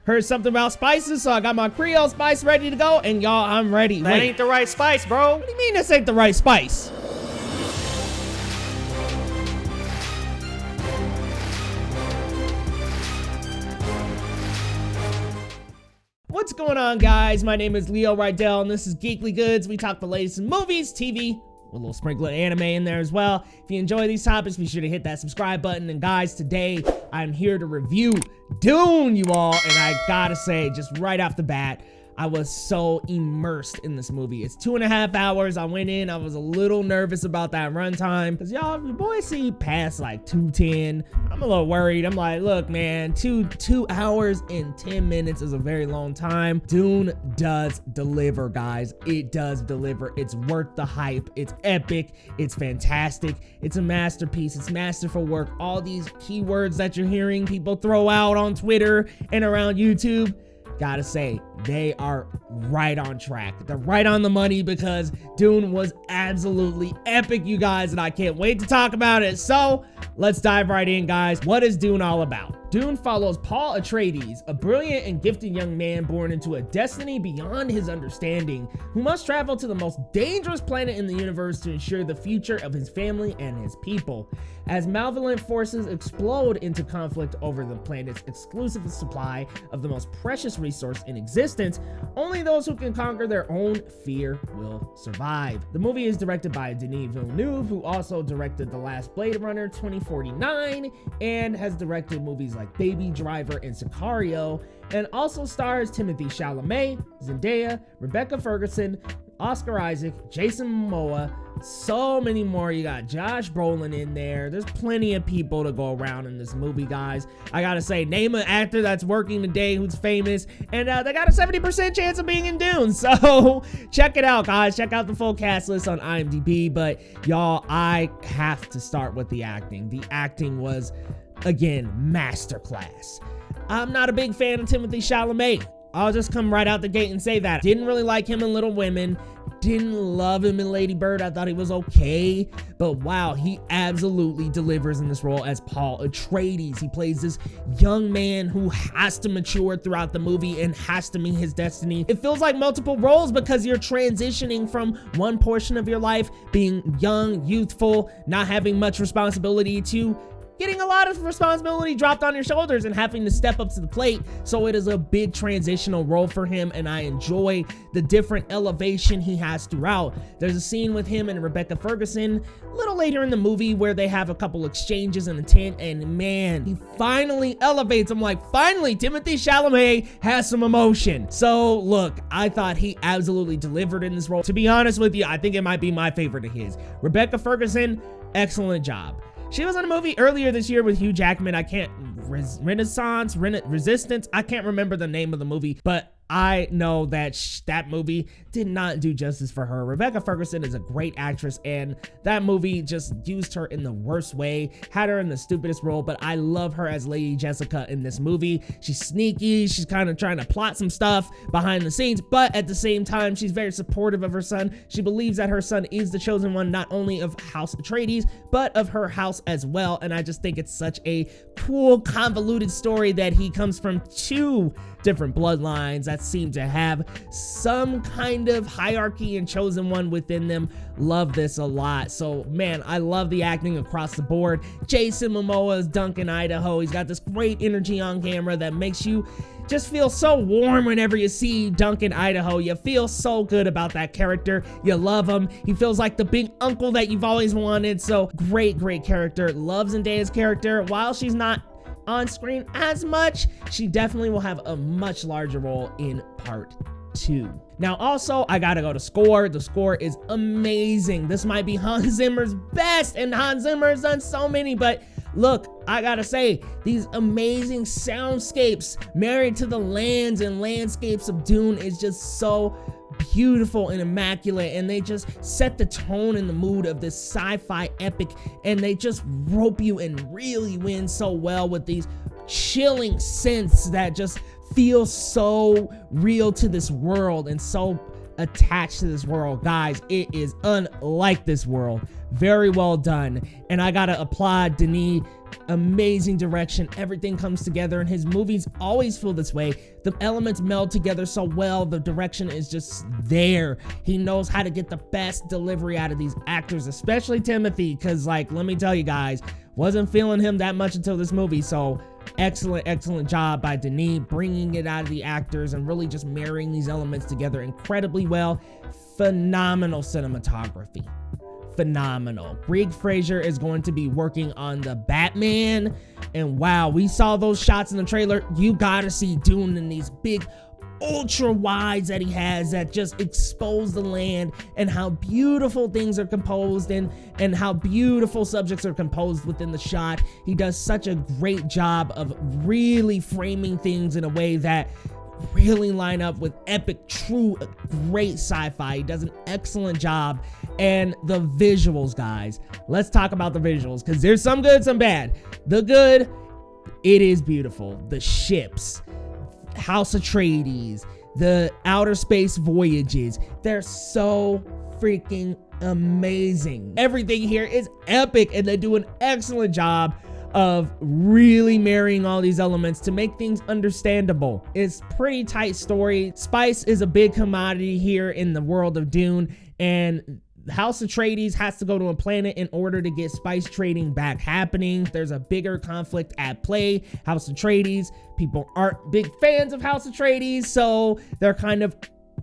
Heard something about spices, so I got my Creole spice ready to go, and y'all, I'm ready. That ain't the right spice, bro. What do you mean this ain't the right spice? What's going on, guys? My name is Leo Rydell, and this is Geekly Goods. We talk the latest in movies, TV, with a little sprinkle of anime in there as well. If you enjoy these topics, be sure to hit that subscribe button. And guys, today I'm here to review Dune, you all. And I gotta say, just right off the bat, I was so immersed in this movie. It's 2.5 hours. I went in, I was a little nervous about that runtime, because y'all, your boy see past like 2:10. I'm a little worried. I'm like, look, man, two hours and 10 minutes is a very long time. Dune does deliver, guys. It does deliver. It's worth the hype. It's epic. It's fantastic. It's a masterpiece. It's masterful work. All these keywords that you're hearing people throw out on Twitter and around YouTube, gotta say, they are right on track. They're right on the money, because Dune was absolutely epic, you guys, and I can't wait to talk about it. So let's dive right in, guys. What is Dune all about? Dune follows Paul Atreides, a brilliant and gifted young man born into a destiny beyond his understanding, who must travel to the most dangerous planet in the universe to ensure the future of his family and his people. As malevolent forces explode into conflict over the planet's exclusive supply of the most precious resource in existence, only those who can conquer their own fear will survive. The movie is directed by Denis Villeneuve, who also directed The Last Blade Runner 2049 and has directed movies like Baby Driver and Sicario, and also stars Timothee Chalamet, Zendaya, Rebecca Ferguson, Oscar Isaac, Jason Momoa, so many more. You got Josh Brolin in there. There's plenty of people to go around in this movie, guys. I gotta say, name an actor that's working today who's famous, and they got a 70% chance of being in Dune. So check it out, guys. Check out the full cast list on IMDb. But y'all, I have to start with the acting. The acting was, again, masterclass. I'm not a big fan of Timothée Chalamet. I'll just come right out the gate and say that. Didn't really like him in Little Women. Didn't love him in Lady Bird. I thought he was okay. But wow, he absolutely delivers in this role as Paul Atreides. He plays this young man who has to mature throughout the movie and has to meet his destiny. It feels like multiple roles, because you're transitioning from one portion of your life, being young, youthful, not having much responsibility, to getting a lot of responsibility dropped on your shoulders and having to step up to the plate. So it is a big transitional role for him, and I enjoy the different elevation he has throughout. There's a scene with him and Rebecca Ferguson a little later in the movie where they have a couple exchanges in the tent, and man, he finally elevates. I'm like, finally, Timothée Chalamet has some emotion. So look, I thought he absolutely delivered in this role. To be honest with you, I think it might be my favorite of his. Rebecca Ferguson, excellent job. She was in a movie earlier this year with Hugh Jackman. I can't, Resistance. I can't remember the name of the movie, but I know that that movie did not do justice for her. Rebecca Ferguson is a great actress, and that movie just used her in the worst way, had her in the stupidest role, but I love her as Lady Jessica in this movie. She's sneaky, she's kind of trying to plot some stuff behind the scenes, but at the same time, she's very supportive of her son. She believes that her son is the chosen one, not only of House Atreides, but of her house as well, and I just think it's such a cool, convoluted story that he comes from two different bloodlines that seem to have some kind of hierarchy and chosen one within them. Love this a lot. So man, I love the acting across the board. Jason Momoa is Duncan Idaho. He's got this great energy on camera that makes you just feel so warm whenever you see Duncan Idaho. You feel so good about that character. You love him. He feels like the big uncle that you've always wanted. So great character. Love Zendaya's character. While she's not on screen as much, she definitely will have a much larger role in part 2. Now also, I gotta go to score. The score is amazing. This might be Hans Zimmer's best, and Hans Zimmer has done so many, but look, I gotta say, these amazing soundscapes married to the lands and landscapes of Dune is just so beautiful and immaculate, and they just set the tone and the mood of this sci-fi epic, and they just rope you and really win so well with these chilling synths that just feel so real to this world and so attached to this world. Guys, it is unlike this world. Very well done. And I gotta applaud Denis amazing direction. Everything comes together, and his movies always feel this way. The elements meld together so well. The direction is just there. He knows how to get the best delivery out of these actors, especially Timothee, because, like, let me tell you guys, wasn't feeling him that much until this movie. So excellent job by Denis, bringing it out of the actors and really just marrying these elements together incredibly well. Phenomenal cinematography. Phenomenal. Greg Fraser is going to be working on the Batman, and wow, we saw those shots in the trailer. You gotta see Dune in these big ultra wides that he has that just expose the land and how beautiful things are composed and how beautiful subjects are composed within the shot. He does such a great job of really framing things in a way that really line up with epic, true, great sci-fi. He does an excellent job. And the visuals, guys, let's talk about the visuals, because there's some good, some bad. The good, it is beautiful. The ships, House Atreides, the outer space voyages, they're so freaking amazing. Everything here is epic, and they do an excellent job of really marrying all these elements to make things understandable. It's pretty tight story. Spice is a big commodity here in the world of Dune, and House Atreides has to go to a planet in order to get spice trading back happening. There's a bigger conflict at play. House Atreides, people aren't big fans of House Atreides, so they're kind of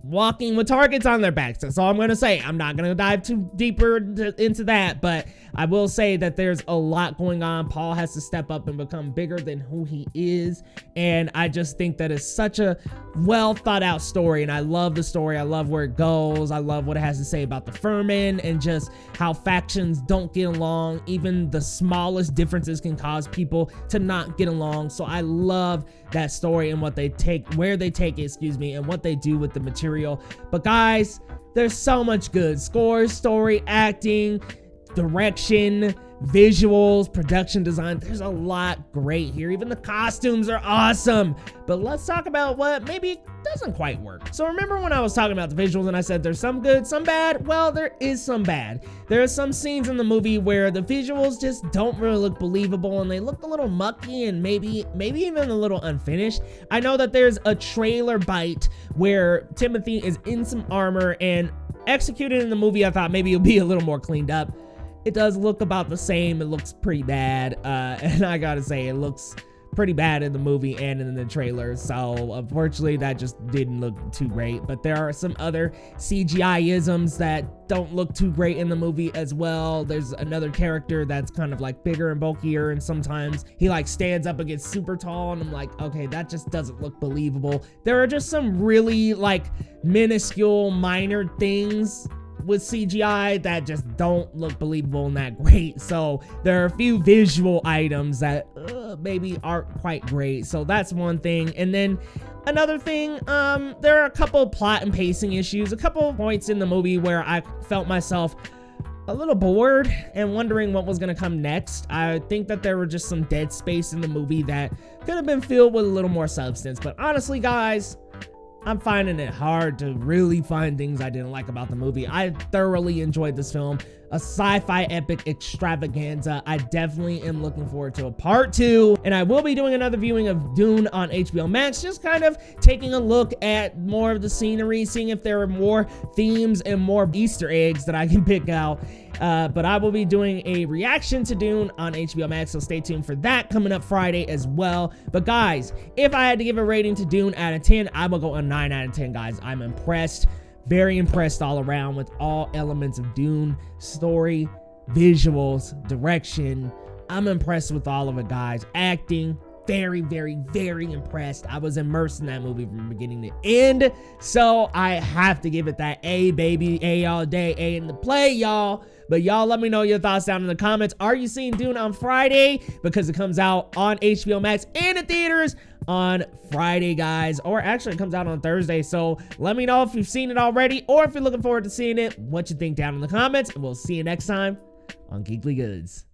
walking with targets on their backs. That's all I'm going to say. I'm not going to dive too deeper into that, but I will say that there's a lot going on. Paul has to step up and become bigger than who he is, and I just think that it's such a well thought out story, and I love the story. I love where it goes. I love what it has to say about the Furman and just how factions don't get along. Even the smallest differences can cause people to not get along. So I love that story and what they take, where they take it, and what they do with the material. But guys, there's so much good. Score, story, acting, direction, visuals, production design. There's a lot great here. Even the costumes are awesome. But let's talk about what maybe doesn't quite work. So remember when I was talking about the visuals and I said there's some good, some bad? Well, there is some bad. There are some scenes in the movie where the visuals just don't really look believable, and they look a little mucky and maybe even a little unfinished. I know that there's a trailer bite where Timothee is in some armor, and executed in the movie I thought maybe it'll be a little more cleaned up. It does look about the same. It looks pretty bad, and I gotta say, it looks pretty bad in the movie and in the trailer, so unfortunately that just didn't look too great. But there are some other CGI-isms that don't look too great in the movie as well. There's another character that's kind of like bigger and bulkier, and sometimes he like stands up and gets super tall, and I'm like, okay, that just doesn't look believable. There are just some really like minuscule minor things with CGI that just don't look believable and that great. So there are a few visual items that maybe aren't quite great. So that's one thing. And then another thing, there are a couple plot and pacing issues, a couple points in the movie where I felt myself a little bored and wondering what was going to come next. I think that there were just some dead space in the movie that could have been filled with a little more substance. But honestly, guys, I'm finding it hard to really find things I didn't like about the movie. I thoroughly enjoyed this film. A sci-fi epic extravaganza. I definitely am looking forward to a part 2. And I will be doing another viewing of Dune on HBO Max, just kind of taking a look at more of the scenery, seeing if there are more themes and more Easter eggs that I can pick out. But I will be doing a reaction to Dune on HBO Max, so stay tuned for that coming up Friday as well. But guys, if I had to give a rating to Dune out of 10, I will go a 9 out of 10, guys. I'm impressed. Very impressed all around with all elements of Dune. Story, visuals, direction. I'm impressed with all of it, guys. Acting, very impressed. I was immersed in that movie from beginning to end. So I have to give it that A, baby. A all day, A in the play, y'all. But y'all let me know your thoughts down in the comments. Are you seeing Dune on Friday? Because it comes out on HBO Max and in theaters on Friday, guys. Or actually, it comes out on Thursday. So let me know if you've seen it already, or if you're looking forward to seeing it, what you think down in the comments. And we'll see you next time on Geekly Goods.